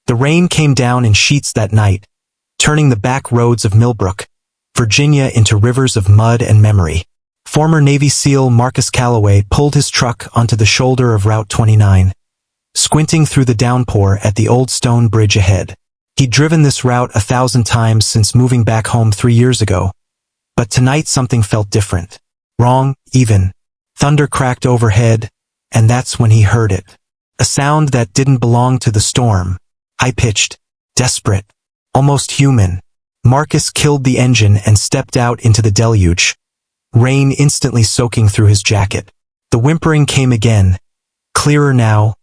The rain came down in sheets that night, turning the back roads of Millbrook, Virginia into rivers of mud and memory. Former Navy SEAL Marcus Calloway pulled his truck onto the shoulder of Route 29, squinting through the downpour at the old stone bridge ahead. He'd driven this route 1,000 times since moving back home 3 years ago, but tonight something felt different. Wrong, even. Thunder cracked overhead, and that's when he heard it. A sound that didn't belong to the storm. High-pitched, desperate, almost human. Marcus killed the engine and stepped out into the deluge, rain instantly soaking through his jacket. The whimpering came again, clearer now,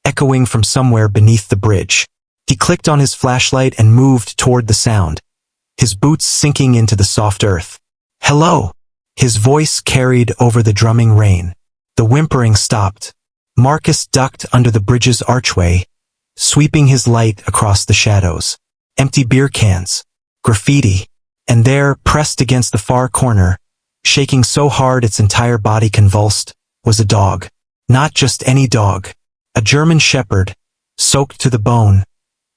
echoing from somewhere beneath the bridge. He clicked on his flashlight and moved toward the sound, his boots sinking into the soft earth. "Hello!" His voice carried over the drumming rain. The whimpering stopped. Marcus ducked under the bridge's archway, sweeping his light across the shadows. Empty beer cans, graffiti, and there, pressed against the far corner, shaking so hard its entire body convulsed, was a dog. Not just any dog. A German shepherd, soaked to the bone,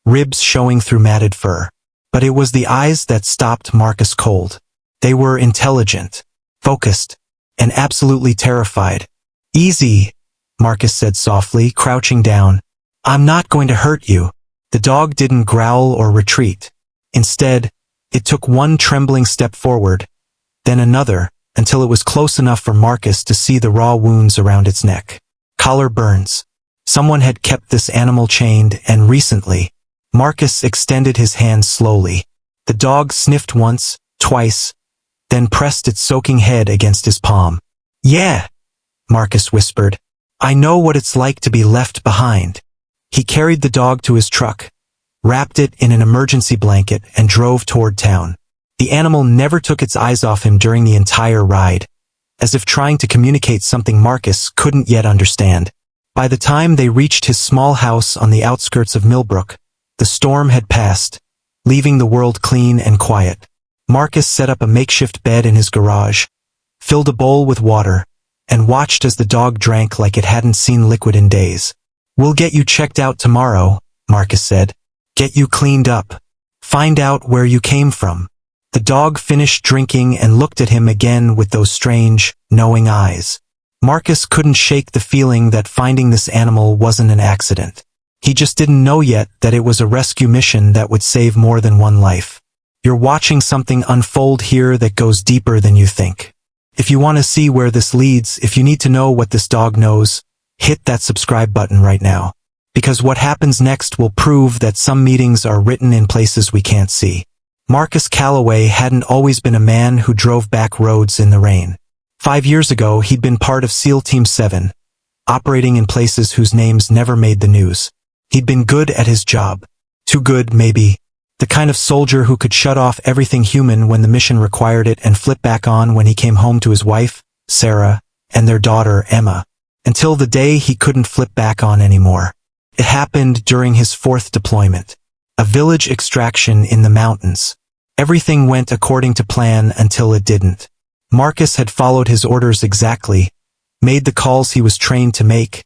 ribs showing through matted fur. But it was the eyes that stopped Marcus cold. They were intelligent, focused, and absolutely terrified. "Easy," Marcus said softly, crouching down. "I'm not going to hurt you." The dog didn't growl or retreat. Instead, it took one trembling step forward, then another, until it was close enough for Marcus to see the raw wounds around its neck. Collar burns. Someone had kept this animal chained, and recently. Marcus extended his hand slowly. The dog sniffed once, twice, then pressed its soaking head against his palm. "Yeah," Marcus whispered. "I know what it's like to be left behind." He carried the dog to his truck, wrapped it in an emergency blanket, and drove toward town. The animal never took its eyes off him during the entire ride, as if trying to communicate something Marcus couldn't yet understand. By the time they reached his small house on the outskirts of Millbrook, the storm had passed, leaving the world clean and quiet. Marcus set up a makeshift bed in his garage, filled a bowl with water, and watched as the dog drank like it hadn't seen liquid in days. "We'll get you checked out tomorrow," Marcus said. "Get you cleaned up. Find out where you came from." The dog finished drinking and looked at him again with those strange, knowing eyes. Marcus couldn't shake the feeling that finding this animal wasn't an accident. He just didn't know yet that it was a rescue mission that would save more than one life. You're watching something unfold here that goes deeper than you think. If you want to see where this leads, if you need to know what this dog knows, hit that subscribe button right now. Because what happens next will prove that some meetings are written in places we can't see. Marcus Calloway hadn't always been a man who drove back roads in the rain. 5 years ago, he'd been part of SEAL Team 7, operating in places whose names never made the news. He'd been good at his job. Too good, maybe. The kind of soldier who could shut off everything human when the mission required it and flip back on when he came home to his wife, Sarah, and their daughter, Emma. Until the day he couldn't flip back on anymore. It happened during his 4th deployment. A village extraction in the mountains. Everything went according to plan until it didn't. Marcus had followed his orders exactly, made the calls he was trained to make,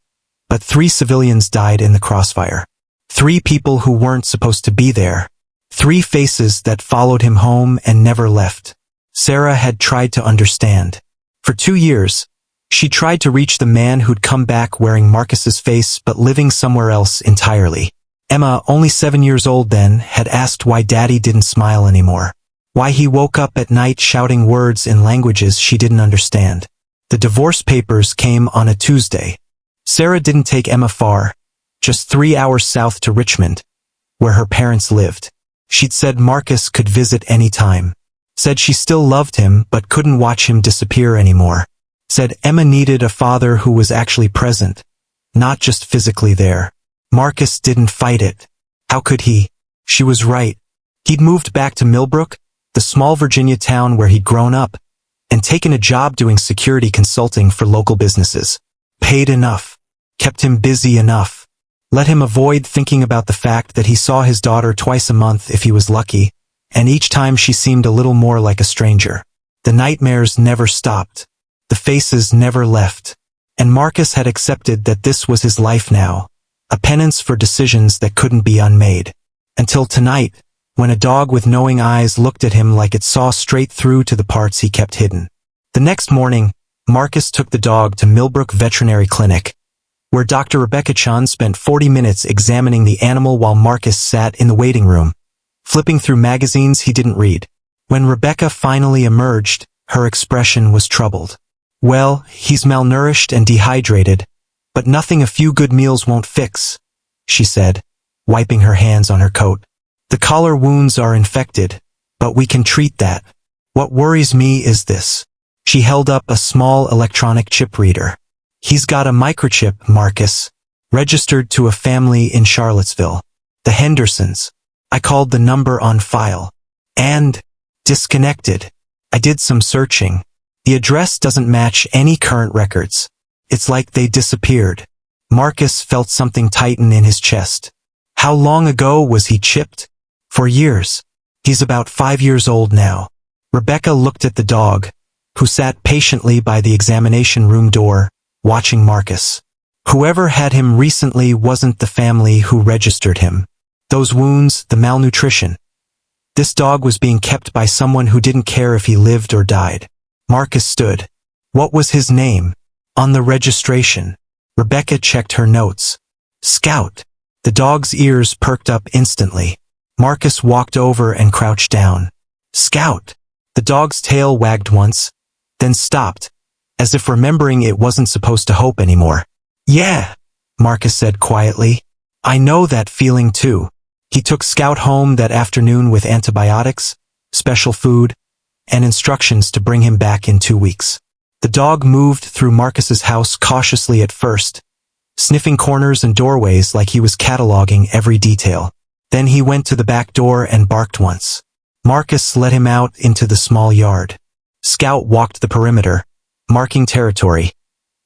but 3 civilians died in the crossfire. 3 people who weren't supposed to be there. 3 faces that followed him home and never left. Sarah had tried to understand. For 2 years, she tried to reach the man who'd come back wearing Marcus's face but living somewhere else entirely. Emma, only 7 years old then, had asked why Daddy didn't smile anymore. Why he woke up at night shouting words in languages she didn't understand. The divorce papers came on a Tuesday. Sarah didn't take Emma far, just 3 hours south to Richmond, where her parents lived. She'd said Marcus could visit any time. Said she still loved him but couldn't watch him disappear anymore. Said Emma needed a father who was actually present, not just physically there. Marcus didn't fight it. How could he? She was right. He'd moved back to Millbrook, the small Virginia town where he'd grown up, and taken a job doing security consulting for local businesses. Paid enough. Kept him busy enough. Let him avoid thinking about the fact that he saw his daughter twice a month if he was lucky, and each time she seemed a little more like a stranger. The nightmares never stopped. The faces never left. And Marcus had accepted that this was his life now. a penance for decisions that couldn't be unmade. Until tonight, when a dog with knowing eyes looked at him like it saw straight through to the parts he kept hidden. The next morning, Marcus took the dog to Millbrook Veterinary Clinic, where Dr. Rebecca Chan spent 40 minutes examining the animal while Marcus sat in the waiting room, flipping through magazines he didn't read. When Rebecca finally emerged, her expression was troubled. "Well, he's malnourished and dehydrated, but nothing a few good meals won't fix," she said, wiping her hands on her coat. "The collar wounds are infected, but we can treat that. What worries me is this." She held up a small electronic chip reader. "He's got a microchip, Marcus, registered to a family in Charlottesville. The Hendersons. I called the number on file. And disconnected. I did some searching. The address doesn't match any current records. It's like they disappeared." Marcus felt something tighten in his chest. How long ago was he chipped? For years. He's about 5 years old now. Rebecca looked at the dog, who sat patiently by the examination room door, watching Marcus. Whoever had him recently wasn't the family who registered him. Those wounds, the malnutrition. This dog was being kept by someone who didn't care if he lived or died. Marcus stood. What was his name? On the registration. Rebecca checked her notes. Scout. The dog's ears perked up instantly. Marcus walked over and crouched down. Scout. The dog's tail wagged once, then stopped, as if remembering it wasn't supposed to hope anymore. "Yeah," Marcus said quietly. "I know that feeling too." He took Scout home that afternoon with antibiotics, special food, and instructions to bring him back in 2 weeks. The dog moved through Marcus's house cautiously at first, sniffing corners and doorways like he was cataloging every detail. Then he went to the back door and barked once. Marcus let him out into the small yard. Scout walked the perimeter, marking territory,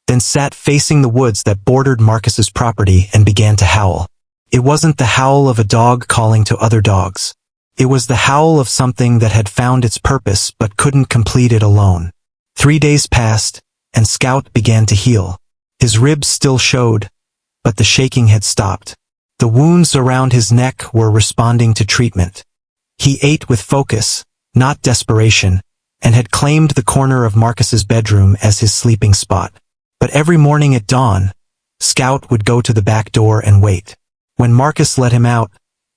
then sat facing the woods that bordered Marcus's property and began to howl. It wasn't the howl of a dog calling to other dogs. It was the howl of something that had found its purpose but couldn't complete it alone. 3 days passed, and Scout began to heal. His ribs still showed, but the shaking had stopped. The wounds around his neck were responding to treatment. He ate with focus, not desperation, and had claimed the corner of Marcus's bedroom as his sleeping spot. But every morning at dawn, Scout would go to the back door and wait. When Marcus let him out,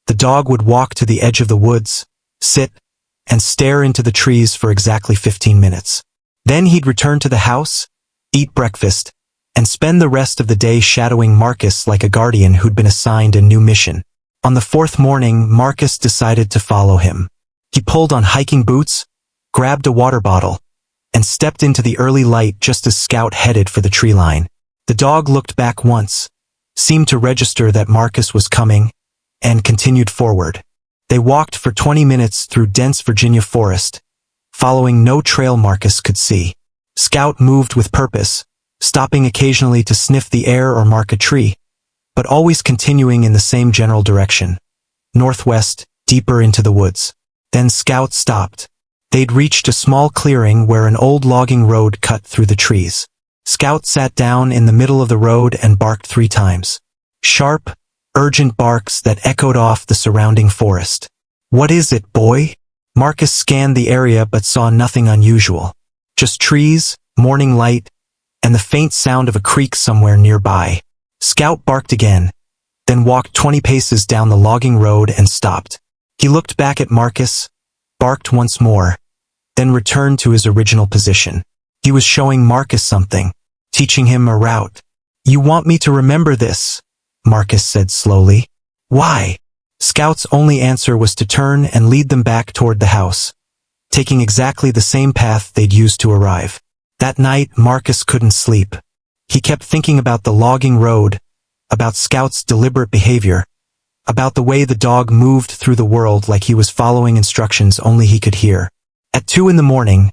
the dog would walk to the edge of the woods, sit, and stare into the trees for exactly 15 minutes. Then he'd return to the house, eat breakfast, and spend the rest of the day shadowing Marcus like a guardian who'd been assigned a new mission. On the 4th morning, Marcus decided to follow him. He pulled on hiking boots, grabbed a water bottle, and stepped into the early light just as Scout headed for the tree line. The dog looked back once, seemed to register that Marcus was coming, and continued forward. They walked for 20 minutes through dense Virginia forest, following no trail Marcus could see. Scout moved with purpose, stopping occasionally to sniff the air or mark a tree, but always continuing in the same general direction, northwest, deeper into the woods. Then Scout stopped. They'd reached a small clearing where an old logging road cut through the trees. Scout sat down in the middle of the road and barked 3 times. Sharp, urgent barks that echoed off the surrounding forest. "What is it, boy?" Marcus scanned the area but saw nothing unusual. Just trees, morning light, and the faint sound of a creek somewhere nearby. Scout barked again, then walked 20 paces down the logging road and stopped. He looked back at Marcus, barked once more, then returned to his original position. He was showing Marcus something, teaching him a route. "You want me to remember this?" Marcus said slowly. "Why?" Scout's only answer was to turn and lead them back toward the house, taking exactly the same path they'd used to arrive. That night, Marcus couldn't sleep. He kept thinking about the logging road, about Scout's deliberate behavior, about the way the dog moved through the world like he was following instructions only he could hear. At 2 in the morning,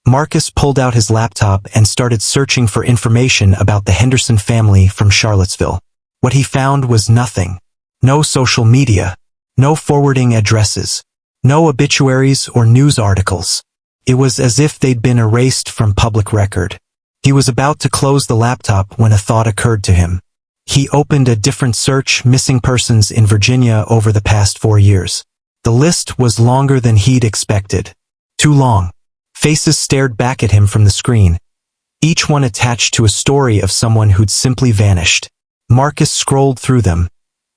Marcus pulled out his laptop and started searching for information about the Henderson family from Charlottesville. What he found was nothing. No social media, no forwarding addresses, no obituaries or news articles. It was as if they'd been erased from public record. He was about to close the laptop when a thought occurred to him. He opened a different search, missing persons in Virginia over the past 4 years. The list was longer than he'd expected. Too long. Faces stared back at him from the screen, each one attached to a story of someone who'd simply vanished. Marcus scrolled through them,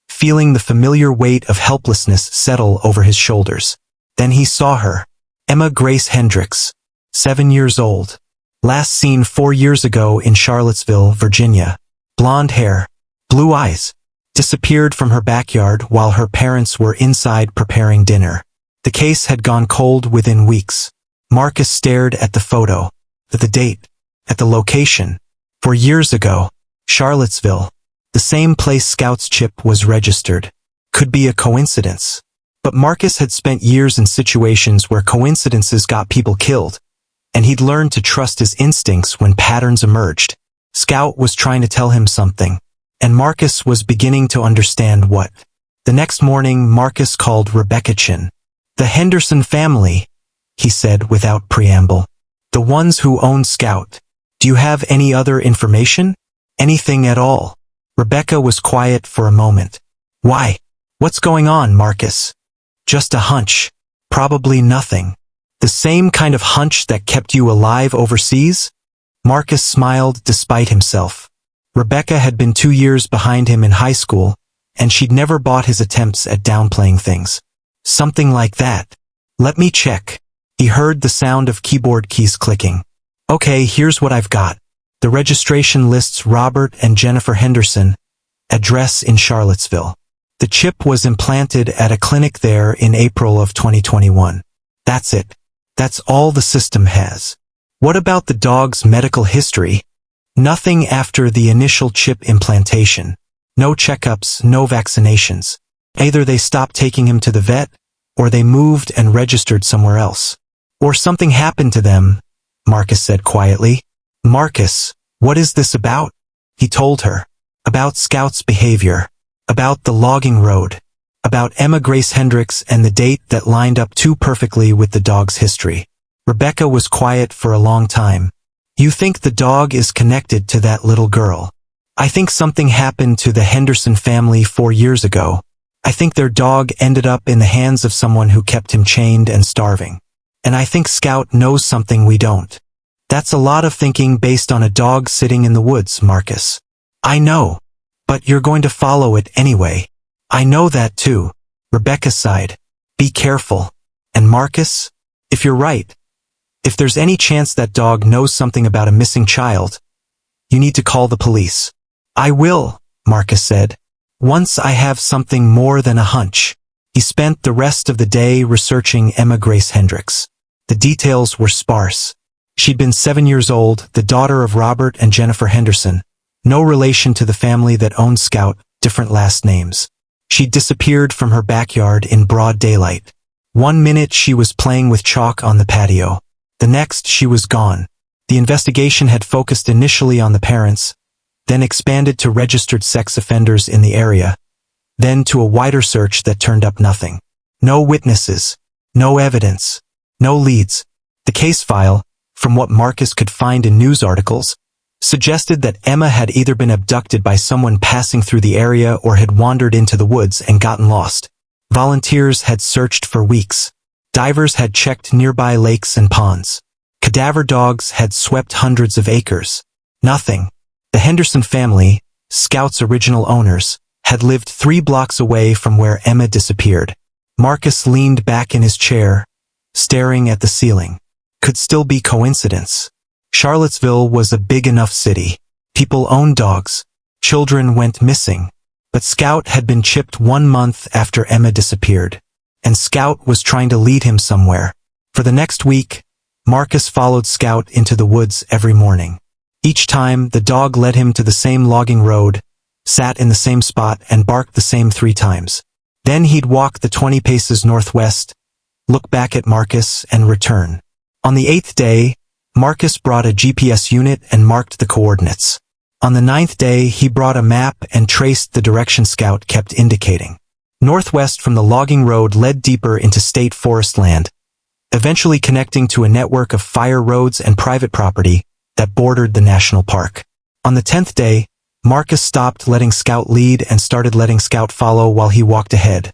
feeling the familiar weight of helplessness settle over his shoulders. Then he saw her. Emma Grace Hendricks, 7 years old. Last seen 4 years ago in Charlottesville, Virginia. Blonde hair, blue eyes. Disappeared from her backyard while her parents were inside preparing dinner. The case had gone cold within weeks. Marcus stared at the photo, at the date, at the location. 4 years ago, Charlottesville. The same place Scout's chip was registered. Could be a coincidence. But Marcus had spent years in situations where coincidences got people killed, and he'd learned to trust his instincts when patterns emerged. Scout was trying to tell him something, and Marcus was beginning to understand what. The next morning, Marcus called Rebecca Chin. "The Henderson family," he said without preamble. "The ones who own Scout. Do you have any other information? Anything at all?" Rebecca was quiet for a moment. "Why? What's going on, Marcus?" "Just a hunch. Probably nothing." "The same kind of hunch that kept you alive overseas?" Marcus smiled despite himself. Rebecca had been 2 years behind him in high school, and she'd never bought his attempts at downplaying things. "Something like that. Let me check." He heard the sound of keyboard keys clicking. "Okay, here's what I've got. The registration lists Robert and Jennifer Henderson, address in Charlottesville. The chip was implanted at a clinic there in April of 2021. That's it. That's all the system has." "What about the dog's medical history?" "Nothing after the initial chip implantation. No checkups, no vaccinations. Either they stopped taking him to the vet, or they moved and registered somewhere else. Or something happened to them," Marcus said quietly. "Marcus, what is this about?" He told her. About Scout's behavior. About the logging road. About Emma Grace Hendricks and the date that lined up too perfectly with the dog's history. Rebecca was quiet for a long time. "You think the dog is connected to that little girl?" "I think something happened to the Henderson family 4 years ago. I think their dog ended up in the hands of someone who kept him chained and starving. And I think Scout knows something we don't." "That's a lot of thinking based on a dog sitting in the woods, Marcus." "I know. But you're going to follow it anyway." "I know that too." Rebecca sighed. "Be careful. And Marcus, if you're right, if there's any chance that dog knows something about a missing child, you need to call the police." "I will," Marcus said. "Once I have something more than a hunch." He spent the rest of the day researching Emma Grace Hendricks. The details were sparse. She'd been 7 years old, the daughter of Robert and Jennifer Henderson. No relation to the family that owned Scout, different last names. She'd disappeared from her backyard in broad daylight. 1 minute she was playing with chalk on the patio. The next she was gone. The investigation had focused initially on the parents, then expanded to registered sex offenders in the area, then to a wider search that turned up nothing. No witnesses, no evidence, no leads. The case file, from what Marcus could find in news articles, suggested that Emma had either been abducted by someone passing through the area or had wandered into the woods and gotten lost. Volunteers had searched for weeks. Divers had checked nearby lakes and ponds. Cadaver dogs had swept hundreds of acres. Nothing. The Henderson family, Scout's original owners, had lived 3 blocks away from where Emma disappeared. Marcus leaned back in his chair, staring at the ceiling. Could still be coincidence. Charlottesville was a big enough city. People owned dogs. Children went missing. But Scout had been chipped 1 month after Emma disappeared. And Scout was trying to lead him somewhere. For the next week, Marcus followed Scout into the woods every morning. Each time, the dog led him to the same logging road, sat in the same spot, and barked the same 3 times. Then he'd walk the 20 paces northwest, look back at Marcus, and return. On the 8th day, Marcus brought a GPS unit and marked the coordinates. On the 9th day, he brought a map and traced the direction Scout kept indicating. Northwest from the logging road led deeper into state forest land, eventually connecting to a network of fire roads and private property that bordered the national park. On the 10th day, Marcus stopped letting Scout lead and started letting Scout follow while he walked ahead,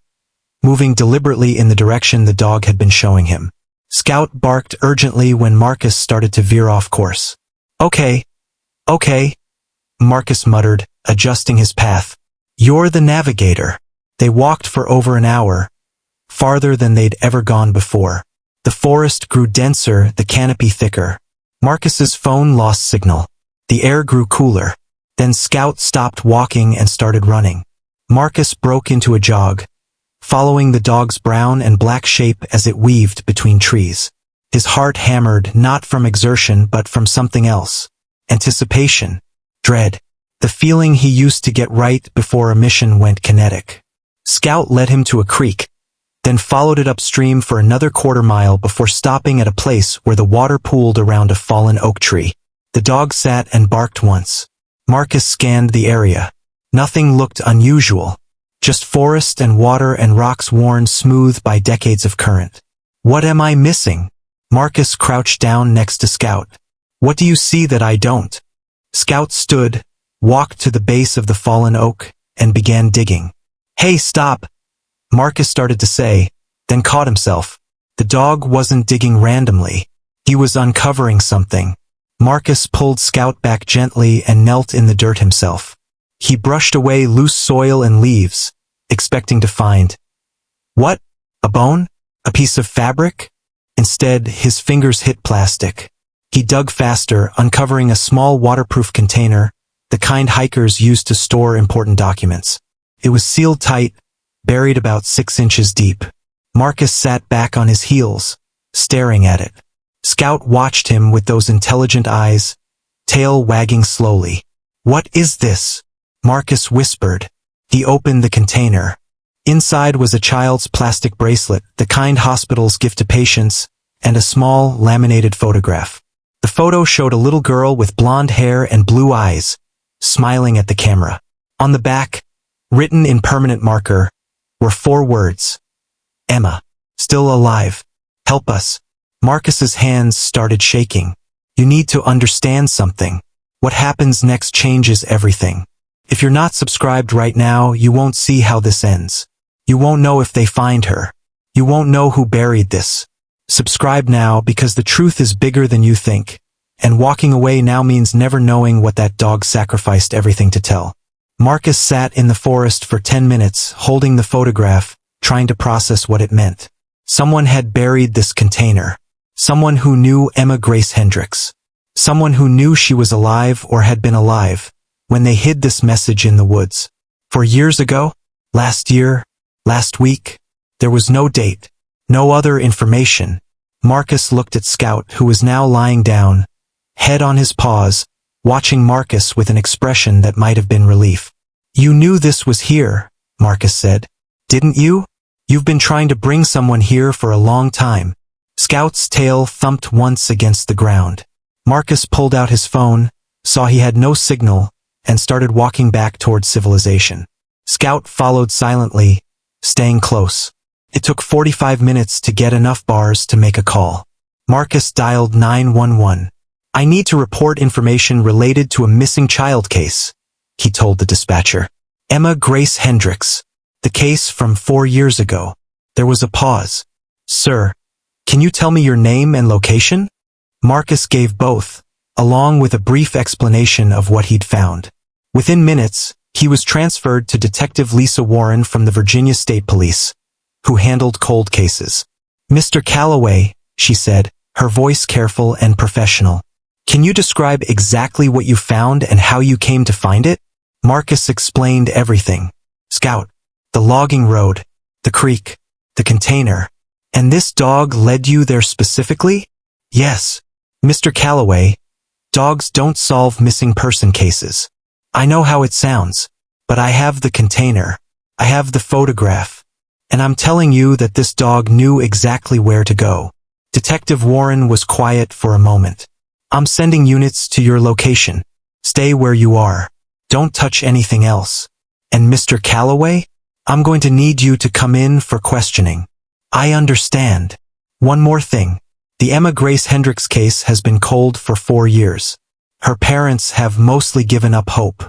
moving deliberately in the direction the dog had been showing him. Scout barked urgently when Marcus started to veer off course. Okay, Marcus muttered, adjusting his path. You're the navigator. They walked for over an hour, farther than they'd ever gone before. The forest grew denser, the canopy thicker. Marcus's phone lost signal. The air grew cooler. Then Scout stopped walking and started running. Marcus broke into a jog, following the dog's brown and black shape as it weaved between trees. His heart hammered, not from exertion but from something else. Anticipation. Dread. The feeling he used to get right before a mission went kinetic. Scout led him to a creek, then followed it upstream for another quarter-mile before stopping at a place where the water pooled around a fallen oak tree. The dog sat and barked once. Marcus scanned the area. Nothing looked unusual. Just forest and water and rocks worn smooth by decades of current. What am I missing? Marcus crouched down next to Scout. What do you see that I don't? Scout stood, walked to the base of the fallen oak, and began digging. Hey, stop! Marcus started to say, then caught himself. The dog wasn't digging randomly. He was uncovering something. Marcus pulled Scout back gently and knelt in the dirt himself. He brushed away loose soil and leaves, expecting to find. What? A bone? A piece of fabric? Instead, his fingers hit plastic. He dug faster, uncovering a small waterproof container, the kind hikers used to store important documents. It was sealed tight, buried about 6 inches deep. Marcus sat back on his heels, staring at it. Scout watched him with those intelligent eyes, tail wagging slowly. What is this? Marcus whispered. He opened the container. Inside was a child's plastic bracelet, the kind hospitals give to patients, and a small, laminated photograph. The photo showed a little girl with blonde hair and blue eyes, smiling at the camera. On the back, written in permanent marker, were 4 words. Emma. Still alive. Help us. Marcus's hands started shaking. You need to understand something. What happens next changes everything. If you're not subscribed right now, you won't see how this ends. You won't know if they find her. You won't know who buried this. Subscribe now because the truth is bigger than you think. And walking away now means never knowing what that dog sacrificed everything to tell. Marcus sat in the forest for 10 minutes, holding the photograph, trying to process what it meant. Someone had buried this container. Someone who knew Emma Grace Hendricks. Someone who knew she was alive or had been alive when they hid this message in the woods. 4 years ago? Last year? Last week? There was no date. No other information. Marcus looked at Scout, who was now lying down, head on his paws, watching Marcus with an expression that might have been relief. You knew this was here, Marcus said. Didn't you? You've been trying to bring someone here for a long time. Scout's tail thumped once against the ground. Marcus pulled out his phone, saw he had no signal, and started walking back towards civilization. Scout followed silently, staying close. It took 45 minutes to get enough bars to make a call. Marcus dialed 911. I need to report information related to a missing child case, he told the dispatcher. Emma Grace Hendricks. The case from 4 years ago. There was a pause. Sir, can you tell me your name and location? Marcus gave both, along with a brief explanation of what he'd found. Within minutes, he was transferred to Detective Lisa Warren from the Virginia State Police, who handled cold cases. Mr. Calloway, she said, her voice careful and professional. Can you describe exactly what you found and how you came to find it? Marcus explained everything. Scout, the logging road, the creek, the container. And this dog led you there specifically? Yes. Mr. Calloway, dogs don't solve missing person cases. I know how it sounds, but I have the container. I have the photograph. And I'm telling you that this dog knew exactly where to go. Detective Warren was quiet for a moment. I'm sending units to your location. Stay where you are. Don't touch anything else. And Mr. Calloway, I'm going to need you to come in for questioning. I understand. One more thing. The Emma Grace Hendricks case has been cold for 4 years. Her parents have mostly given up hope.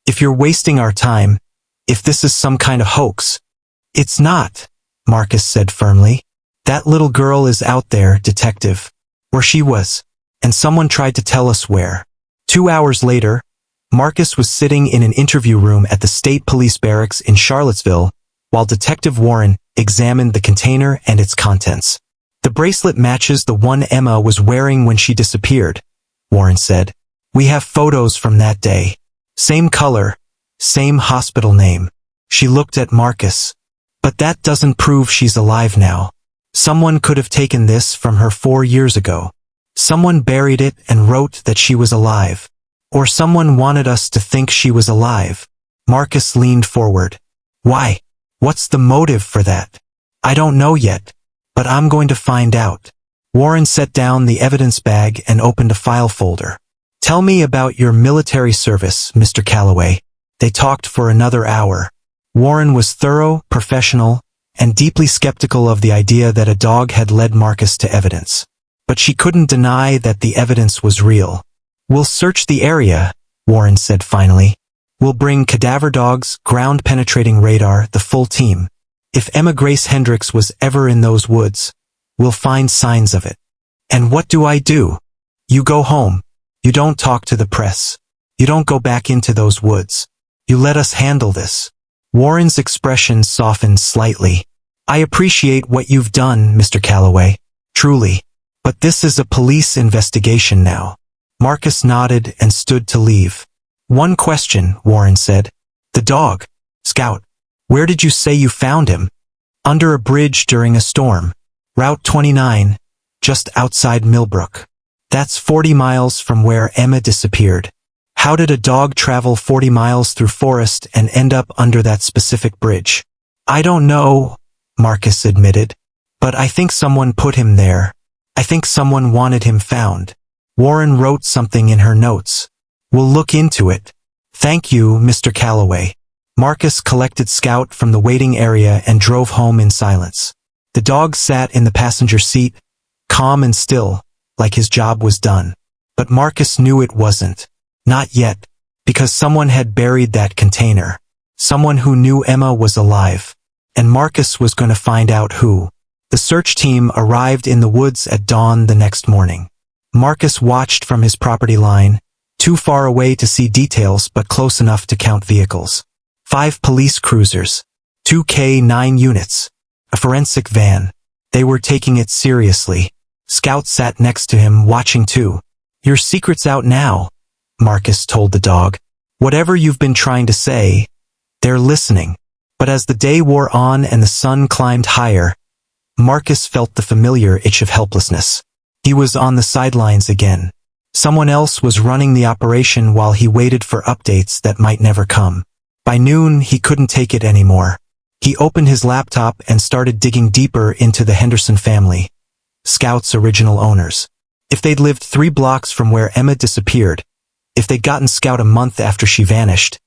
If you're wasting our time, if this is some kind of hoax. It's not, Marcus said firmly. That little girl is out there, detective. Where she was. And someone tried to tell us where. 2 hours later, Marcus was sitting in an interview room at the State Police Barracks in Charlottesville, while Detective Warren examined the container and its contents. The bracelet matches the one Emma was wearing when she disappeared, Warren said. We have photos from that day. Same color, same hospital name. She looked at Marcus. But that doesn't prove she's alive now. Someone could have taken this from her 4 years ago. Someone buried it and wrote that she was alive. Or someone wanted us to think she was alive. Marcus leaned forward. Why? What's the motive for that? I don't know yet, but I'm going to find out. Warren set down the evidence bag and opened a file folder. Tell me about your military service, Mr. Calloway. They talked for another hour. Warren was thorough, professional, and deeply skeptical of the idea that a dog had led Marcus to evidence. But she couldn't deny that the evidence was real. We'll search the area, Warren said finally. We'll bring cadaver dogs, ground-penetrating radar, the full team. If Emma Grace Hendricks was ever in those woods, we'll find signs of it. And what do? You go home. You don't talk to the press. You don't go back into those woods. You let us handle this. Warren's expression softened slightly. I appreciate what you've done, Mr. Calloway. Truly. But this is a police investigation now. Marcus nodded and stood to leave. One question, Warren said. The dog. Scout. Where did you say you found him? Under a bridge during a storm. Route 29, just outside Millbrook. That's 40 miles from where Emma disappeared. How did a dog travel 40 miles through forest and end up under that specific bridge? I don't know, Marcus admitted. But I think someone put him there. I think someone wanted him found. Warren wrote something in her notes. We'll look into it. Thank you, Mr. Calloway. Marcus collected Scout from the waiting area and drove home in silence. The dog sat in the passenger seat, calm and still, like his job was done. But Marcus knew it wasn't. Not yet, because someone had buried that container. Someone who knew Emma was alive. And Marcus was going to find out who. The search team arrived in the woods at dawn the next morning. Marcus watched from his property line, too far away to see details but close enough to count vehicles. 5 police cruisers, 2 K-9 units, a forensic van. They were taking it seriously. Scout sat next to him watching too. Your secret's out now, Marcus told the dog. Whatever you've been trying to say, they're listening. But as the day wore on and the sun climbed higher, Marcus felt the familiar itch of helplessness. He was on the sidelines again. Someone else was running the operation while he waited for updates that might never come. By noon, he couldn't take it anymore. He opened his laptop and started digging deeper into the Henderson family, Scout's original owners. If they'd lived 3 blocks from where Emma disappeared, if they'd gotten Scout a month after she vanished,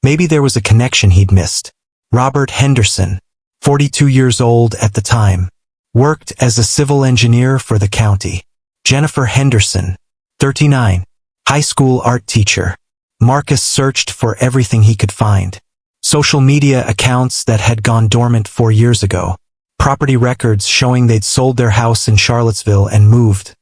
maybe there was a connection he'd missed. Robert Henderson, 42 years old at the time, worked as a civil engineer for the county. Jennifer Henderson, 39, high school art teacher. Marcus searched for everything he could find. Social media accounts that had gone dormant 4 years ago. Property records showing they'd sold their house in Charlottesville and moved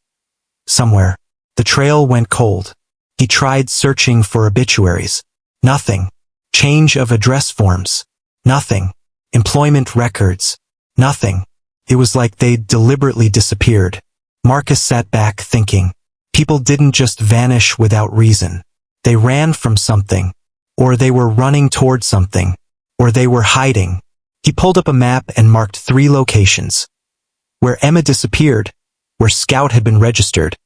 somewhere. The trail went cold. He tried searching for obituaries. Nothing. Change of address forms. Nothing. Employment records. Nothing. It was like they'd deliberately disappeared. Marcus sat back thinking. People didn't just vanish without reason. They ran from something. Or they were running toward something. Or they were hiding. He pulled up a map and marked 3 locations. Where Emma disappeared, where Scout had been registered,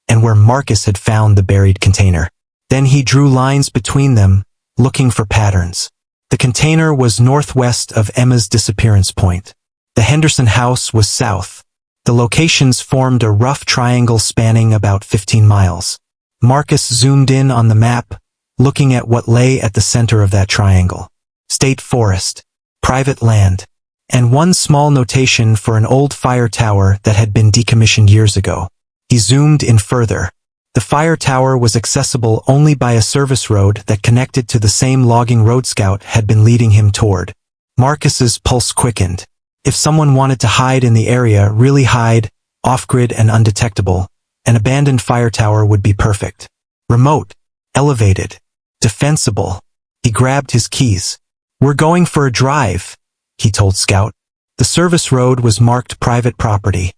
and where Marcus had found the buried container. Then he drew lines between them, looking for patterns. The container was northwest of Emma's disappearance point. The Henderson house was south. The locations formed a rough triangle spanning about 15 miles. Marcus zoomed in on the map, looking at what lay at the center of that triangle. State forest, private land, and one small notation for an old fire tower that had been decommissioned years ago. He zoomed in further. The fire tower was accessible only by a service road that connected to the same logging road Scout had been leading him toward. Marcus's pulse quickened. If someone wanted to hide in the area, really hide, off-grid and undetectable, an abandoned fire tower would be perfect. Remote, elevated, defensible. He grabbed his keys. "We're going for a drive," he told Scout. The service road was marked private property,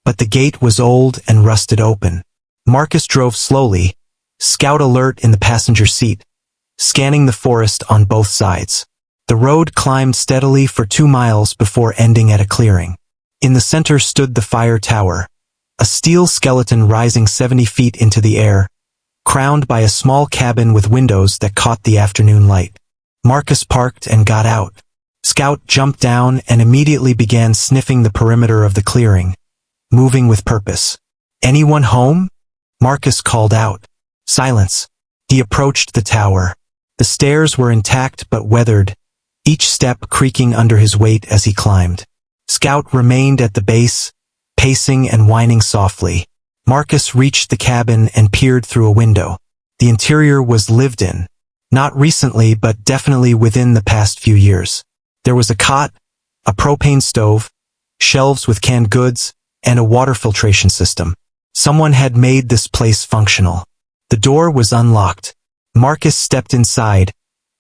but the gate was old and rusted open. Marcus drove slowly, Scout alert in the passenger seat, scanning the forest on both sides. The road climbed steadily for 2 miles before ending at a clearing. In the center stood the fire tower, a steel skeleton rising 70 feet into the air, crowned by a small cabin with windows that caught the afternoon light. Marcus parked and got out. Scout jumped down and immediately began sniffing the perimeter of the clearing, moving with purpose. "Anyone home?" Marcus called out. Silence. He approached the tower. The stairs were intact but weathered, each step creaking under his weight as he climbed. Scout remained at the base, pacing and whining softly. Marcus reached the cabin and peered through a window. The interior was lived in. Not recently, but definitely within the past few years. There was a cot, a propane stove, shelves with canned goods, and a water filtration system. Someone had made this place functional. The door was unlocked. Marcus stepped inside,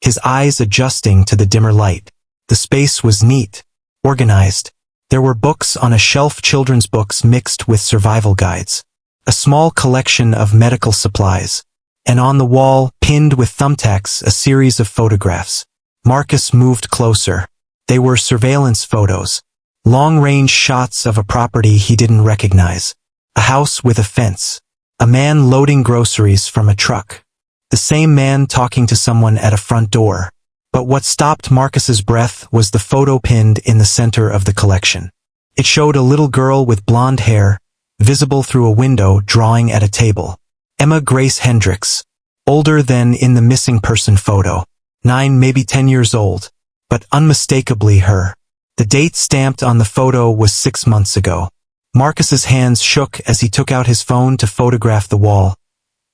his eyes adjusting to the dimmer light. The space was neat, organized. There were books on a shelf, children's books mixed with survival guides. A small collection of medical supplies. And on the wall, pinned with thumbtacks, a series of photographs. Marcus moved closer. They were surveillance photos. Long-range shots of a property he didn't recognize. A house with a fence. A man loading groceries from a truck. The same man talking to someone at a front door. But what stopped Marcus's breath was the photo pinned in the center of the collection. It showed a little girl with blonde hair, visible through a window, drawing at a table. Emma Grace Hendricks. Older than in the missing person photo. 9, maybe 10 years old. But unmistakably her. The date stamped on the photo was 6 months ago. Marcus's hands shook as he took out his phone to photograph the wall,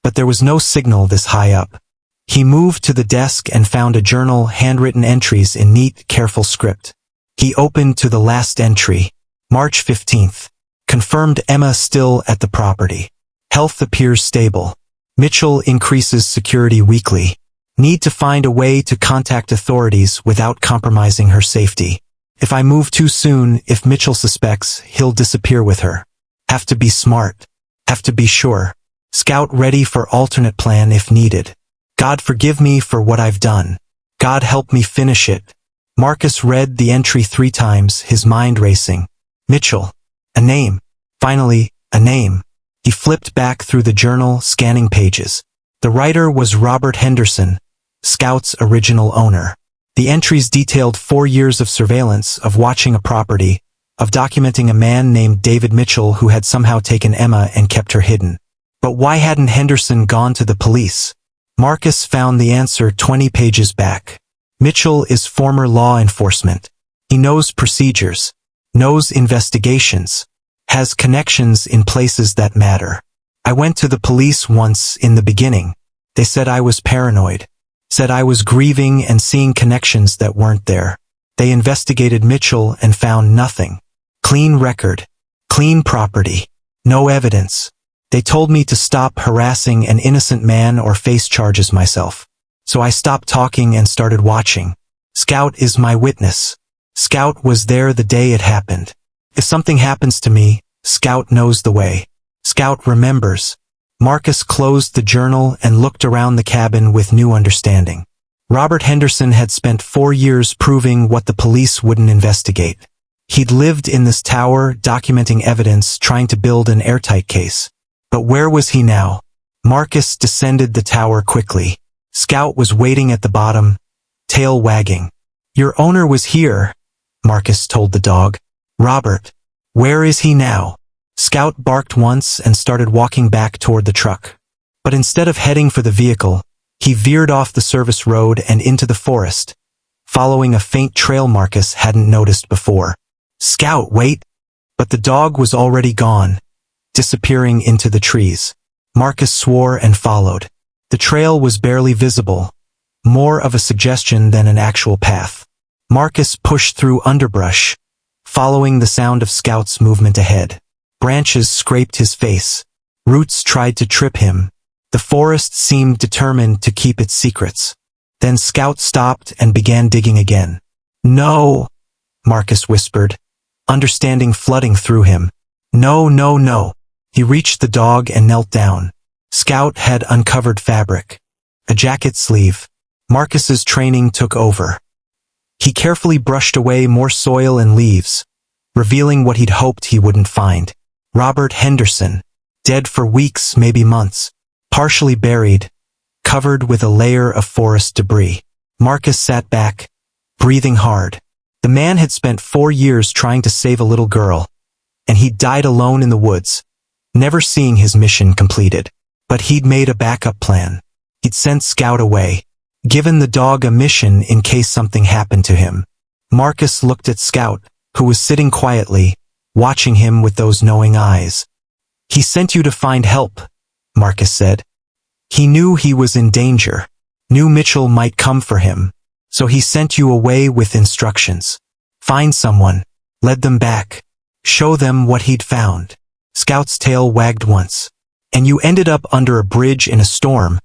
but there was no signal this high up. He moved to the desk and found a journal, handwritten entries in neat, careful script. He opened to the last entry. March 15th. Confirmed, Emma still at the property. Health appears stable. Mitchell increases security weekly. Need to find a way to contact authorities without compromising her safety. If I move too soon, if Mitchell suspects, he'll disappear with her. Have to be smart. Have to be sure. Scout ready for alternate plan if needed. God forgive me for what I've done. God help me finish it. Marcus read the entry 3 times, his mind racing. Mitchell. A name. Finally, a name. He flipped back through the journal, scanning pages. The writer was Robert Henderson, Scout's original owner. The entries detailed 4 years of surveillance, of watching a property, of documenting a man named David Mitchell who had somehow taken Emma and kept her hidden. But why hadn't Henderson gone to the police? Marcus found the answer 20 pages back. Mitchell is former law enforcement. He knows procedures, knows investigations, has connections in places that matter. I went to the police once in the beginning. They said I was paranoid. Said I was grieving and seeing connections that weren't there. They investigated Mitchell and found nothing. Clean record. Clean property. No evidence. They told me to stop harassing an innocent man or face charges myself. So I stopped talking and started watching. Scout is my witness. Scout was there the day it happened. If something happens to me, Scout knows the way. Scout remembers. Marcus closed the journal and looked around the cabin with new understanding. Robert Henderson had spent 4 years proving what the police wouldn't investigate. He'd lived in this tower, documenting evidence, trying to build an airtight case. But where was he now? Marcus descended the tower quickly. Scout was waiting at the bottom, tail wagging. Your owner was here, Marcus told the dog. Robert. Where is he now? Scout barked once and started walking back toward the truck. But instead of heading for the vehicle, he veered off the service road and into the forest, following a faint trail Marcus hadn't noticed before. Scout, wait! But the dog was already gone, disappearing into the trees. Marcus swore and followed. The trail was barely visible, more of a suggestion than an actual path. Marcus pushed through underbrush, following the sound of Scout's movement ahead. Branches scraped his face. Roots tried to trip him. The forest seemed determined to keep its secrets. Then Scout stopped and began digging again. "No," Marcus whispered, understanding flooding through him. "No, no, no." He reached the dog and knelt down. Scout had uncovered fabric. A jacket sleeve. Marcus's training took over. He carefully brushed away more soil and leaves, revealing what he'd hoped he wouldn't find. Robert Henderson, dead for weeks, maybe months, partially buried, covered with a layer of forest debris. Marcus sat back, breathing hard. The man had spent 4 years trying to save a little girl, and he'd died alone in the woods, never seeing his mission completed. But he'd made a backup plan. He'd sent Scout away, given the dog a mission in case something happened to him. Marcus looked at Scout, who was sitting quietly, watching him with those knowing eyes. "He sent you to find help," Marcus said. "He knew he was in danger, knew Mitchell might come for him, so he sent you away with instructions. Find someone, lead them back, show them what he'd found." Scout's tail wagged once. "And you ended up under a bridge in a storm,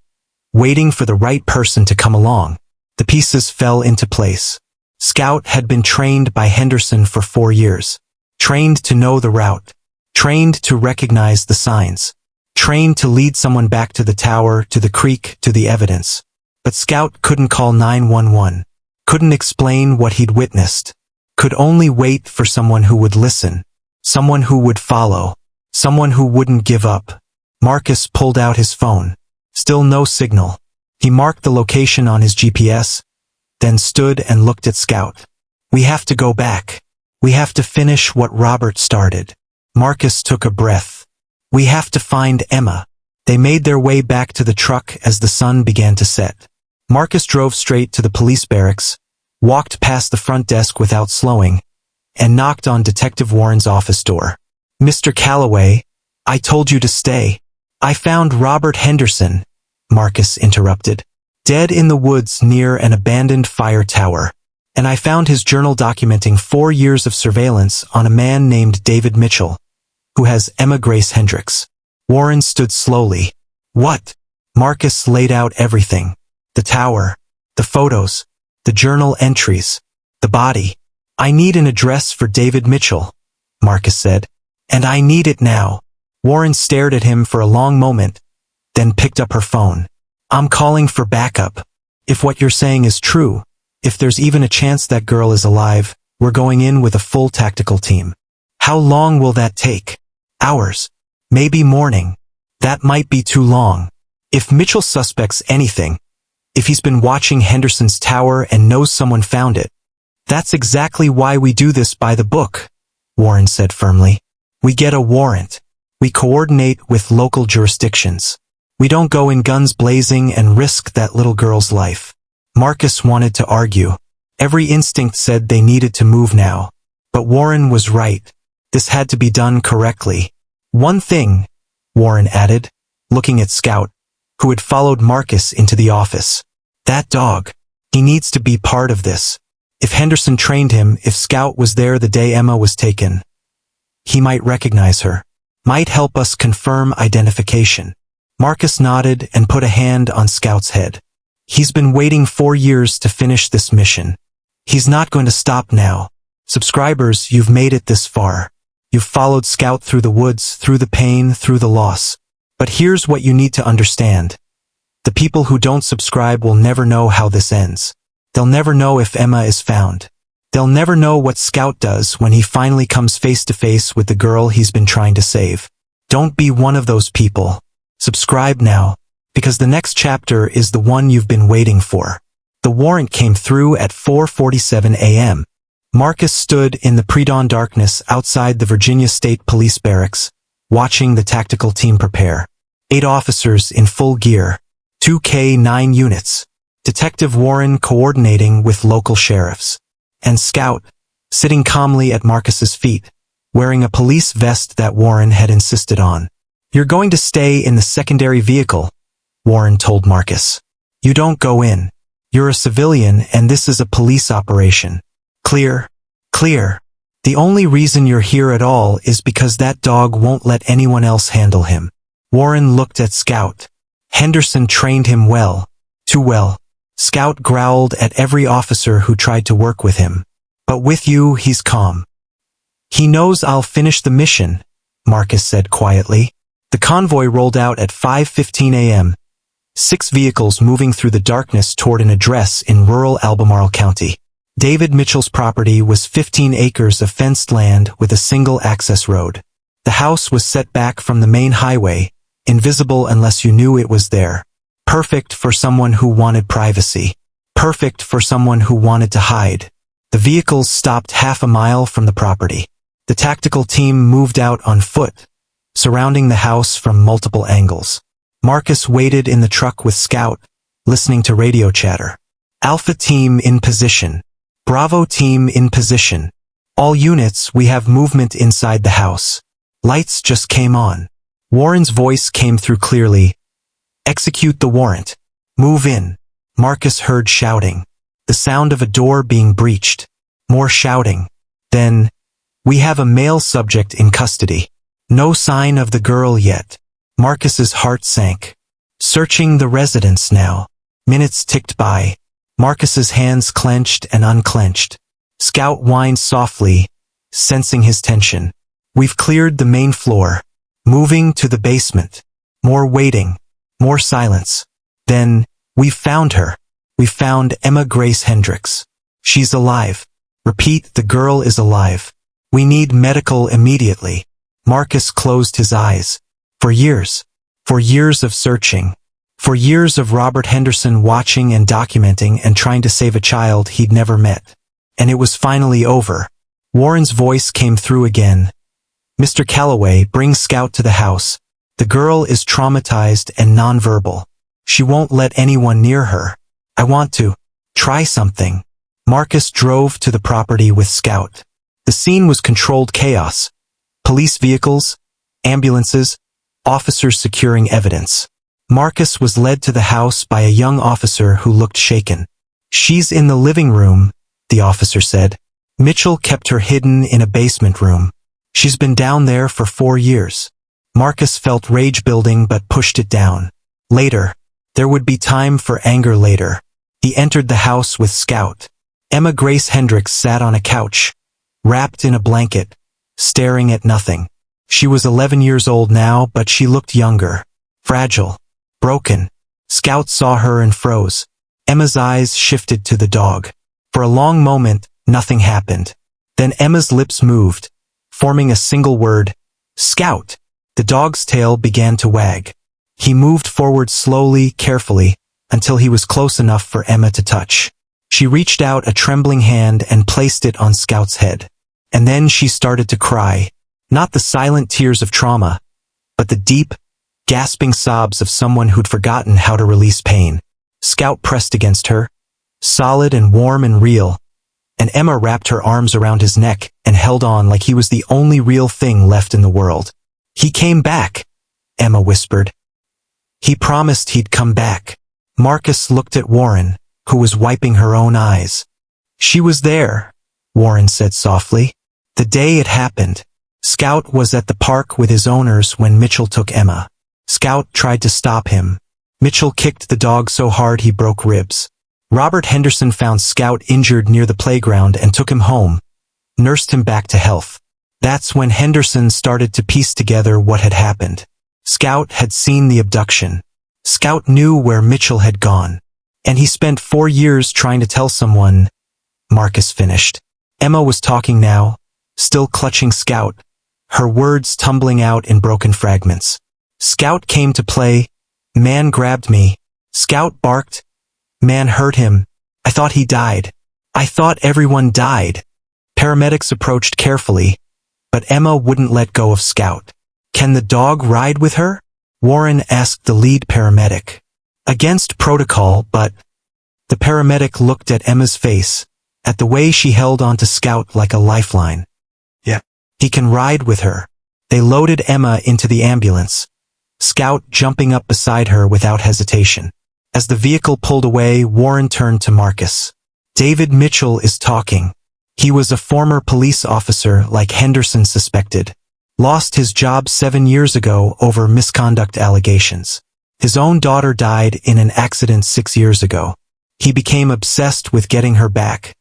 waiting for the right person to come along." The pieces fell into place. Scout had been trained by Henderson for 4 years. Trained to know the route. Trained to recognize the signs. Trained to lead someone back to the tower, to the creek, to the evidence. But Scout couldn't call 911. Couldn't explain what he'd witnessed. Could only wait for someone who would listen. Someone who would follow. Someone who wouldn't give up. Marcus pulled out his phone. Still no signal. He marked the location on his GPS, then stood and looked at Scout. "We have to go back. We have to finish what Robert started." Marcus took a breath. "We have to find Emma." They made their way back to the truck as the sun began to set. Marcus drove straight to the police barracks, walked past the front desk without slowing, and knocked on Detective Warren's office door. "Mr. Calloway, I told you to stay." "I found Robert Henderson," Marcus interrupted, "dead in the woods near an abandoned fire tower. And I found his journal documenting 4 years of surveillance on a man named David Mitchell, who has Emma Grace Hendricks." Warren stood slowly. "What?" Marcus laid out everything. The tower, the photos, the journal entries, the body. "I need an address for David Mitchell," Marcus said. "And I need it now." Warren stared at him for a long moment, then picked up her phone. "I'm calling for backup. If what you're saying is true, if there's even a chance that girl is alive, we're going in with a full tactical team." "How long will that take?" "Hours. Maybe morning." "That might be too long. If Mitchell suspects anything, if he's been watching Henderson's tower and knows someone found it." "That's exactly why we do this by the book," Warren said firmly. "We get a warrant. We coordinate with local jurisdictions. We don't go in guns blazing and risk that little girl's life." Marcus wanted to argue. Every instinct said they needed to move now. But Warren was right. This had to be done correctly. "One thing," Warren added, looking at Scout, who had followed Marcus into the office. "That dog. He needs to be part of this. If Henderson trained him, if Scout was there the day Emma was taken, he might recognize her. Might help us confirm identification." Marcus nodded and put a hand on Scout's head. "He's been waiting 4 years to finish this mission. He's not going to stop now. Subscribers, you've made it this far. You've followed Scout through the woods, through the pain, through the loss. But here's what you need to understand. The people who don't subscribe will never know how this ends. They'll never know if Emma is found. They'll never know what Scout does when he finally comes face to face with the girl he's been trying to save. Don't be one of those people. Subscribe now, because the next chapter is the one you've been waiting for." The warrant came through at 4:47 a.m. Marcus stood in the pre-dawn darkness outside the Virginia State Police Barracks, watching the tactical team prepare. 8 officers in full gear, 2 K-9 units, Detective Warren coordinating with local sheriffs, and Scout, sitting calmly at Marcus's feet, wearing a police vest that Warren had insisted on. You're going to stay in the secondary vehicle, Warren told Marcus. You don't go in. You're a civilian and this is a police operation. Clear? Clear. The only reason you're here at all is because that dog won't let anyone else handle him. Warren looked at Scout. Henderson trained him well. Too well. Scout growled at every officer who tried to work with him. But with you, he's calm. He knows I'll finish the mission, Marcus said quietly. The convoy rolled out at 5:15 a.m., 6 vehicles moving through the darkness toward an address in rural Albemarle County. David Mitchell's property was 15 acres of fenced land with a single access road. The house was set back from the main highway, invisible unless you knew it was there. Perfect for someone who wanted privacy. Perfect for someone who wanted to hide. The vehicles stopped half a mile from the property. The tactical team moved out on foot, surrounding the house from multiple angles. Marcus waited in the truck with Scout, listening to radio chatter. Alpha team in position. Bravo team in position. All units, we have movement inside the house. Lights just came on. Warren's voice came through clearly. Execute the warrant. Move in. Marcus heard shouting. The sound of a door being breached. More shouting. Then, we have a male subject in custody. No sign of the girl yet. Marcus's heart sank. Searching the residence now. Minutes ticked by. Marcus's hands clenched and unclenched. Scout whined softly, sensing his tension. We've cleared the main floor. Moving to the basement. More waiting. More silence. Then, we've found her. We found Emma Grace Hendricks. She's alive. Repeat, the girl is alive. We need medical immediately. Marcus closed his eyes. For years of searching. For years of Robert Henderson watching and documenting and trying to save a child he'd never met. And it was finally over. Warren's voice came through again. Mr. Calloway, bring Scout to the house. The girl is traumatized and nonverbal. She won't let anyone near her. I want to try something. Marcus drove to the property with Scout. The scene was controlled chaos. Police vehicles, ambulances, officers securing evidence. Marcus was led to the house by a young officer who looked shaken. She's in the living room, the officer said. Mitchell kept her hidden in a basement room. She's been down there for 4 years. Marcus felt rage building but pushed it down. Later. There would be time for anger later. He entered the house with Scout. Emma Grace Hendricks sat on a couch, wrapped in a blanket, staring at nothing. She was 11 years old now, but she looked younger. Fragile. Broken. Scout saw her and froze. Emma's eyes shifted to the dog. For a long moment, nothing happened. Then Emma's lips moved, forming a single word. Scout! The dog's tail began to wag. He moved forward slowly, carefully, until he was close enough for Emma to touch. She reached out a trembling hand and placed it on Scout's head. And then she started to cry. Not the silent tears of trauma, but the deep, gasping sobs of someone who'd forgotten how to release pain. Scout pressed against her, solid and warm and real, and Emma wrapped her arms around his neck and held on like he was the only real thing left in the world. He came back, Emma whispered. He promised he'd come back. Marcus looked at Warren, who was wiping her own eyes. She was there, Warren said softly. The day it happened. Scout was at the park with his owners when Mitchell took Emma. Scout tried to stop him. Mitchell kicked the dog so hard he broke ribs. Robert Henderson found Scout injured near the playground and took him home, nursed him back to health. That's when Henderson started to piece together what had happened. Scout had seen the abduction. Scout knew where Mitchell had gone. And he spent 4 years trying to tell someone. Marcus finished. Emma was talking now, still clutching Scout, her words tumbling out in broken fragments. Scout came to play. Man grabbed me. Scout barked. Man hurt him. I thought he died. I thought everyone died. Paramedics approached carefully, but Emma wouldn't let go of Scout. Can the dog ride with her? Warren asked the lead paramedic. Against protocol, but... The paramedic looked at Emma's face, at the way she held onto Scout like a lifeline. Yeah. He can ride with her. They loaded Emma into the ambulance, Scout jumping up beside her without hesitation. As the vehicle pulled away, Warren turned to Marcus. David Mitchell is talking. He was a former police officer like Henderson suspected. Lost his job 7 years ago over misconduct allegations. His own daughter died in an accident 6 years ago. He became obsessed with getting her back,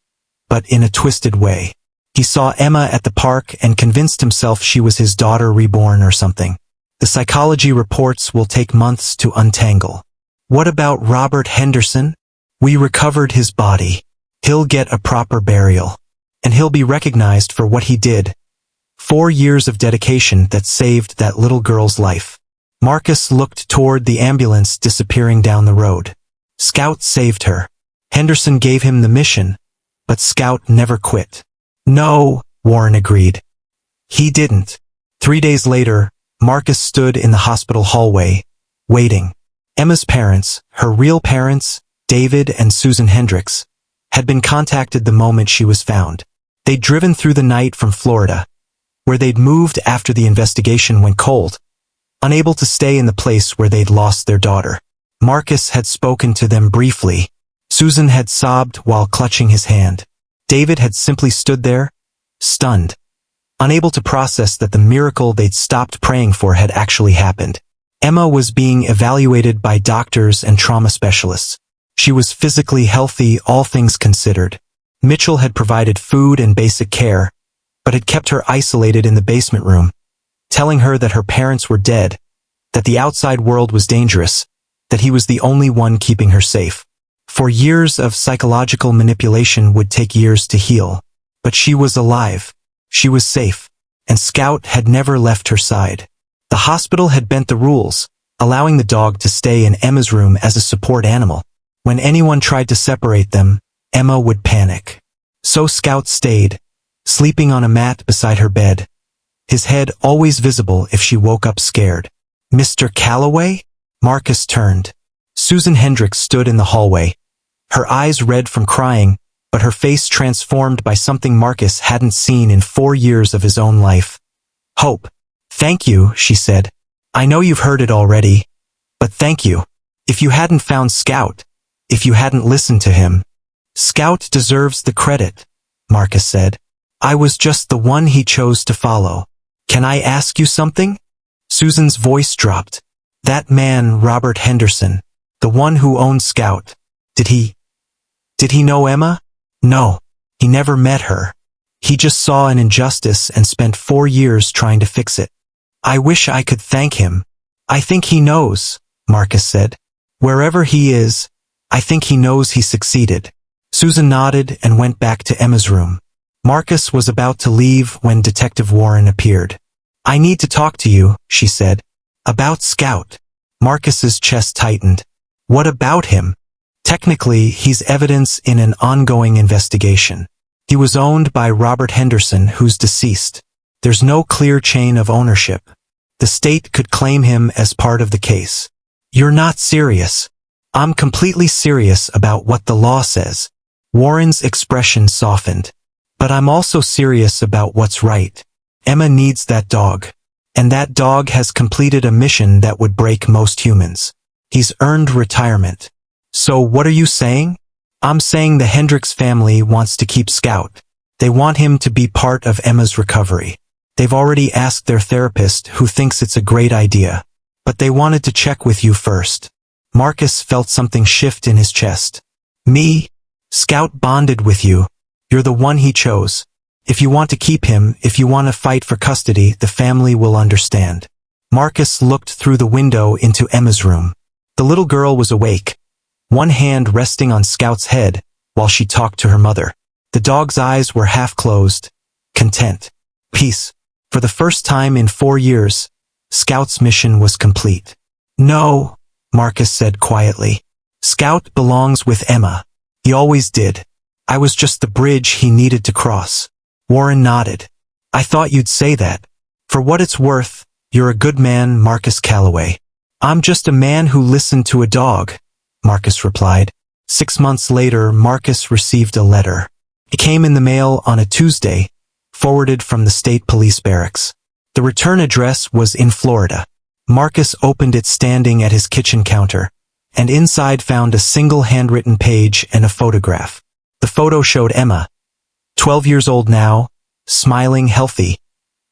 but in a twisted way. He saw Emma at the park and convinced himself she was his daughter reborn or something. The psychology reports will take months to untangle. What about Robert Henderson? We recovered his body. He'll get a proper burial. And he'll be recognized for what he did. 4 years of dedication that saved that little girl's life. Marcus looked toward the ambulance disappearing down the road. Scout saved her. Henderson gave him the mission, but Scout never quit. No, Warren agreed. He didn't. 3 days later, Marcus stood in the hospital hallway, waiting. Emma's parents, her real parents, David and Susan Hendricks, had been contacted the moment she was found. They'd driven through the night from Florida, where they'd moved after the investigation went cold, unable to stay in the place where they'd lost their daughter. Marcus had spoken to them briefly. Susan had sobbed while clutching his hand. David had simply stood there, stunned, unable to process that the miracle they'd stopped praying for had actually happened. Emma was being evaluated by doctors and trauma specialists. She was physically healthy, all things considered. Mitchell had provided food and basic care, but had kept her isolated in the basement room, telling her that her parents were dead, that the outside world was dangerous, that he was the only one keeping her safe. For years of psychological manipulation would take years to heal, but she was alive. She was safe, and Scout had never left her side. The hospital had bent the rules, allowing the dog to stay in Emma's room as a support animal. When anyone tried to separate them, Emma would panic. So Scout stayed, sleeping on a mat beside her bed, his head always visible if she woke up scared. Mr. Calloway? Marcus turned. Susan Hendricks stood in the hallway, her eyes red from crying, but her face transformed by something Marcus hadn't seen in 4 years of his own life. Hope. Thank you, she said. I know you've heard it already, but thank you. If you hadn't found Scout, if you hadn't listened to him, Scout deserves the credit, Marcus said. I was just the one he chose to follow. Can I ask you something? Susan's voice dropped. That man, Robert Henderson, the one who owned Scout, did he know Emma? No, he never met her. He just saw an injustice and spent 4 years trying to fix it. I wish I could thank him. I think he knows, Marcus said. Wherever he is, I think he knows he succeeded. Susan nodded and went back to Emma's room. Marcus was about to leave when Detective Warren appeared. I need to talk to you, she said. About Scout. Marcus's chest tightened. What about him? Technically, he's evidence in an ongoing investigation. He was owned by Robert Henderson, who's deceased. There's no clear chain of ownership. The state could claim him as part of the case. You're not serious. I'm completely serious about what the law says. Warren's expression softened. But I'm also serious about what's right. Emma needs that dog. And that dog has completed a mission that would break most humans. He's earned retirement. So what are you saying? I'm saying the Hendricks family wants to keep Scout. They want him to be part of Emma's recovery. They've already asked their therapist, who thinks it's a great idea. But they wanted to check with you first. Marcus felt something shift in his chest. Me? Scout bonded with you. You're the one he chose. If you want to keep him, if you want to fight for custody, the family will understand. Marcus looked through the window into Emma's room. The little girl was awake, one hand resting on Scout's head while she talked to her mother. The dog's eyes were half closed, content, peace. For the first time in 4 years, Scout's mission was complete. No, Marcus said quietly. Scout belongs with Emma. He always did. I was just the bridge he needed to cross. Warren nodded. I thought you'd say that. For what it's worth, you're a good man, Marcus Calloway. I'm just a man who listened to a dog, Marcus replied. 6 months later, Marcus received a letter. It came in the mail on a Tuesday, forwarded from the state police barracks. The return address was in Florida. Marcus opened it standing at his kitchen counter, and inside found a single handwritten page and a photograph. The photo showed Emma, 12 years old now, smiling, healthy,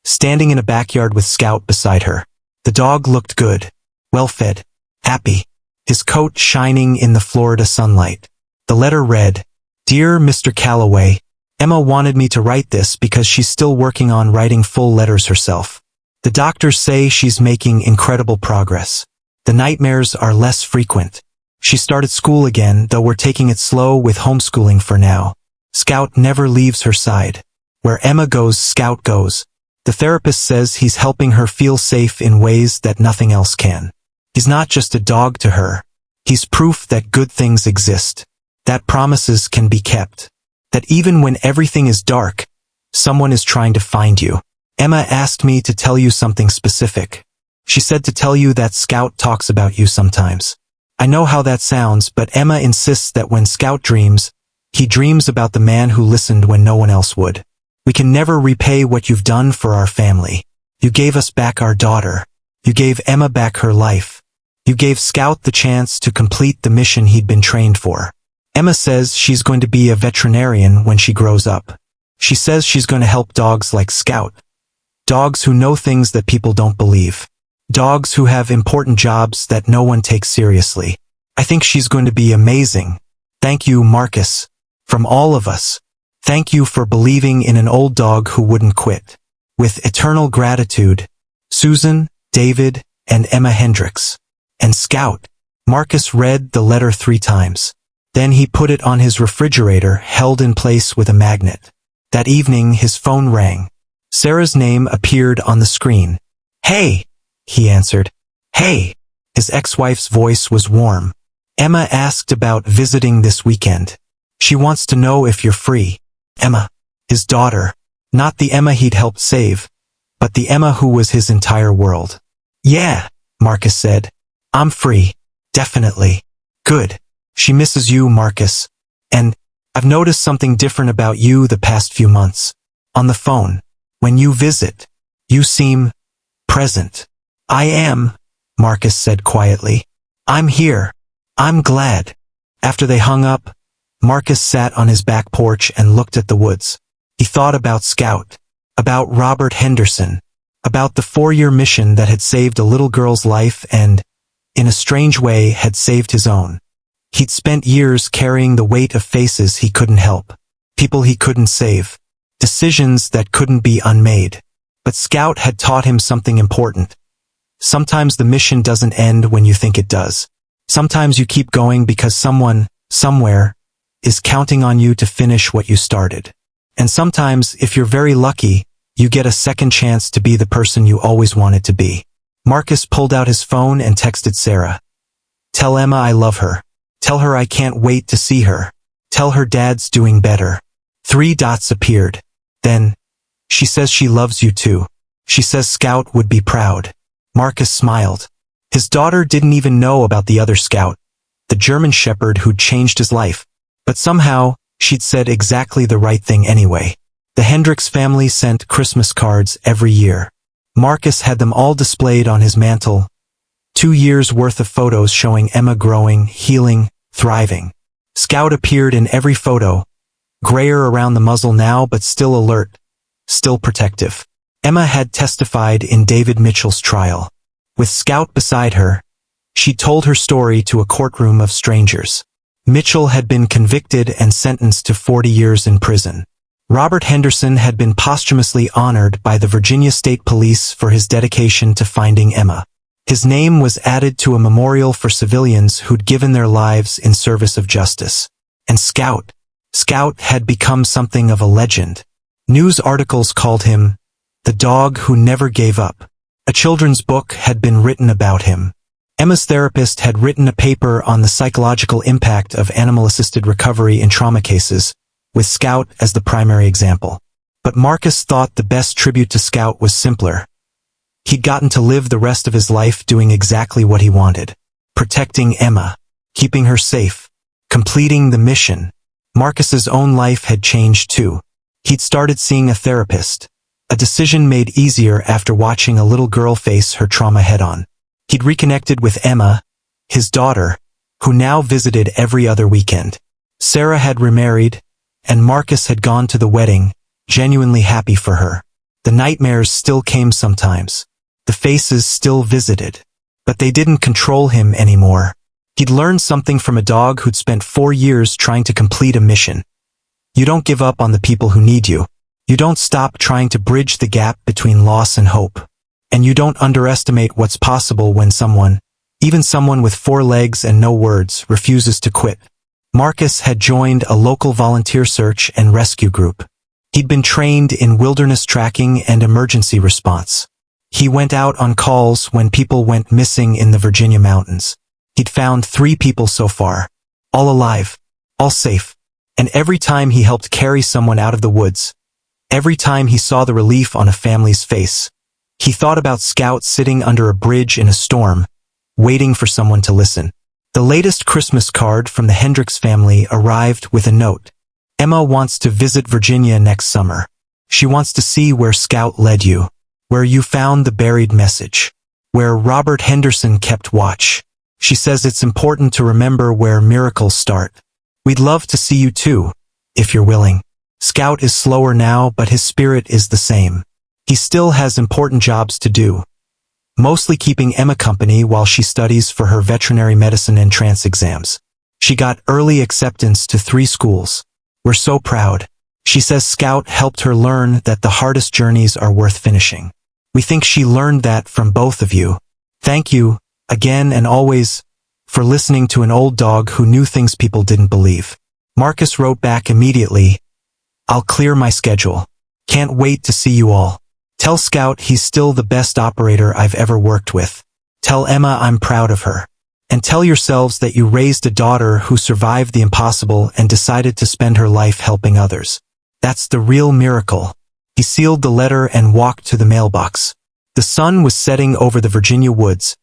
standing in a backyard with Scout beside her. The dog looked good, well-fed, happy, his coat shining in the Florida sunlight. The letter read, "Dear Mr. Calloway, Emma wanted me to write this because she's still working on writing full letters herself. The doctors say she's making incredible progress. The nightmares are less frequent. She started school again, though we're taking it slow with homeschooling for now. Scout never leaves her side. Where Emma goes, Scout goes. The therapist says he's helping her feel safe in ways that nothing else can. He's not just a dog to her. He's proof that good things exist, that promises can be kept, that even when everything is dark, someone is trying to find you. Emma asked me to tell you something specific. She said to tell you that Scout talks about you sometimes. I know how that sounds, but Emma insists that when Scout dreams, he dreams about the man who listened when no one else would. We can never repay what you've done for our family. You gave us back our daughter. You gave Emma back her life. You gave Scout the chance to complete the mission he'd been trained for. Emma says she's going to be a veterinarian when she grows up. She says she's going to help dogs like Scout. Dogs who know things that people don't believe. Dogs who have important jobs that no one takes seriously. I think she's going to be amazing. Thank you, Marcus. From all of us. Thank you for believing in an old dog who wouldn't quit. With eternal gratitude, Susan, David, and Emma Hendricks. And Scout. Marcus read the letter 3 times. Then he put it on his refrigerator, held in place with a magnet. That evening his phone rang. Sarah's name appeared on the screen. "Hey," he answered. "Hey." His ex-wife's voice was warm. "Emma asked about visiting this weekend. She wants to know if you're free." Emma, his daughter, not the Emma he'd helped save, but the Emma who was his entire world. "Yeah," Marcus said. "I'm free. Definitely." "Good. She misses you, Marcus. And I've noticed something different about you the past few months. On the phone. When you visit, you seem present." "I am," Marcus said quietly. "I'm here. I'm glad." After they hung up, Marcus sat on his back porch and looked at the woods. He thought about Scout, about Robert Henderson, about the 4-year mission that had saved a little girl's life and, in a strange way, had saved his own. He'd spent years carrying the weight of faces he couldn't help, people he couldn't save, decisions that couldn't be unmade. But Scout had taught him something important. Sometimes the mission doesn't end when you think it does. Sometimes you keep going because someone, somewhere, is counting on you to finish what you started. And sometimes, if you're very lucky, you get a second chance to be the person you always wanted to be. Marcus pulled out his phone and texted Sarah. "Tell Emma I love her. Tell her I can't wait to see her. Tell her Dad's doing better." 3 dots appeared. Then, "She says she loves you too. She says Scout would be proud." Marcus smiled. His daughter didn't even know about the other Scout, the German shepherd who'd changed his life. But somehow, she'd said exactly the right thing anyway. The Hendricks family sent Christmas cards every year. Marcus had them all displayed on his mantle. 2 years' worth of photos showing Emma growing, healing, thriving. Scout appeared in every photo, grayer around the muzzle now but still alert, still protective. Emma had testified in David Mitchell's trial. With Scout beside her, she told her story to a courtroom of strangers. Mitchell had been convicted and sentenced to 40 years in prison. Robert Henderson had been posthumously honored by the Virginia State Police for his dedication to finding Emma. His name was added to a memorial for civilians who'd given their lives in service of justice. And Scout had become something of a legend. News articles called him the dog who never gave up. A children's book had been written about him. Emma's therapist had written a paper on the psychological impact of animal-assisted recovery in trauma cases, with Scout as the primary example. But Marcus thought the best tribute to Scout was simpler. He'd gotten to live the rest of his life doing exactly what he wanted. Protecting Emma. Keeping her safe. Completing the mission. Marcus's own life had changed too. He'd started seeing a therapist. A decision made easier after watching a little girl face her trauma head-on. He'd reconnected with Emma, his daughter, who now visited every other weekend. Sarah had remarried, and Marcus had gone to the wedding, genuinely happy for her. The nightmares still came sometimes. The faces still visited. But they didn't control him anymore. He'd learned something from a dog who'd spent 4 years trying to complete a mission. You don't give up on the people who need you. You don't stop trying to bridge the gap between loss and hope. And you don't underestimate what's possible when someone, even someone with 4 legs and no words, refuses to quit. Marcus had joined a local volunteer search and rescue group. He'd been trained in wilderness tracking and emergency response. He went out on calls when people went missing in the Virginia mountains. He'd found 3 people so far, all alive, all safe. And every time he helped carry someone out of the woods, every time he saw the relief on a family's face, he thought about Scout sitting under a bridge in a storm, waiting for someone to listen. The latest Christmas card from the Hendricks family arrived with a note. Emma wants to visit Virginia next summer. She wants to see where Scout led you, where you found the buried message, where Robert Henderson kept watch. She says it's important to remember where miracles start. We'd love to see you too, if you're willing. Scout is slower now, but his spirit is the same. He still has important jobs to do, mostly keeping Emma company while she studies for her veterinary medicine entrance exams. She got early acceptance to 3 schools. We're so proud. She says Scout helped her learn that the hardest journeys are worth finishing. We think she learned that from both of you. Thank you, again and always, for listening to an old dog who knew things people didn't believe. Marcus wrote back immediately, I'll clear my schedule. Can't wait to see you all. Tell Scout he's still the best operator I've ever worked with. Tell Emma I'm proud of her. And tell yourselves that you raised a daughter who survived the impossible and decided to spend her life helping others. That's the real miracle. He sealed the letter and walked to the mailbox. The sun was setting over the Virginia woods,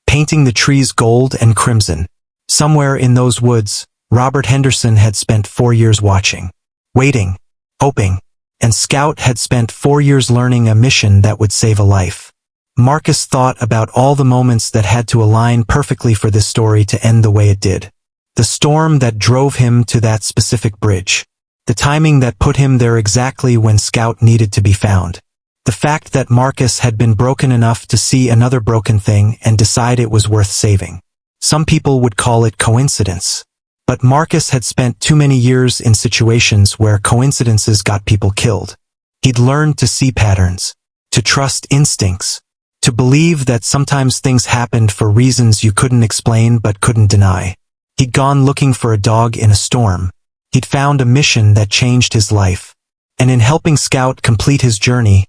painting the trees gold and crimson. Somewhere in those woods, Robert Henderson had spent 4 years watching, waiting, hoping, and Scout had spent 4 years learning a mission that would save a life. Marcus thought about all the moments that had to align perfectly for this story to end the way it did. The storm that drove him to that specific bridge. The timing that put him there exactly when Scout needed to be found. The fact that Marcus had been broken enough to see another broken thing and decide it was worth saving. Some people would call it coincidence. But Marcus had spent too many years in situations where coincidences got people killed. He'd learned to see patterns, to trust instincts, to believe that sometimes things happened for reasons you couldn't explain but couldn't deny. He'd gone looking for a dog in a storm. He'd found a mission that changed his life. And in helping Scout complete his journey,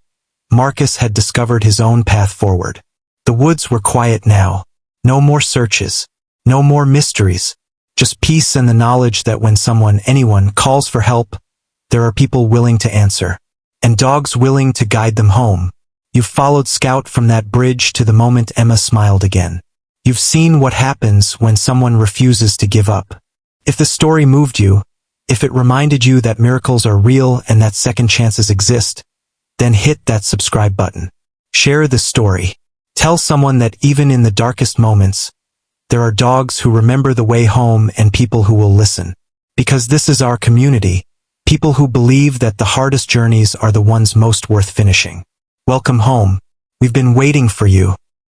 Marcus had discovered his own path forward. The woods were quiet now. No more searches. No more mysteries. Just peace and the knowledge that when anyone calls for help, there are people willing to answer. And dogs willing to guide them home. You've followed Scout from that bridge to the moment Emma smiled again. You've seen what happens when someone refuses to give up. If the story moved you, if it reminded you that miracles are real and that second chances exist, then hit that subscribe button. Share this story. Tell someone that even in the darkest moments, there are dogs who remember the way home and people who will listen. Because this is our community, people who believe that the hardest journeys are the ones most worth finishing. Welcome home. We've been waiting for you.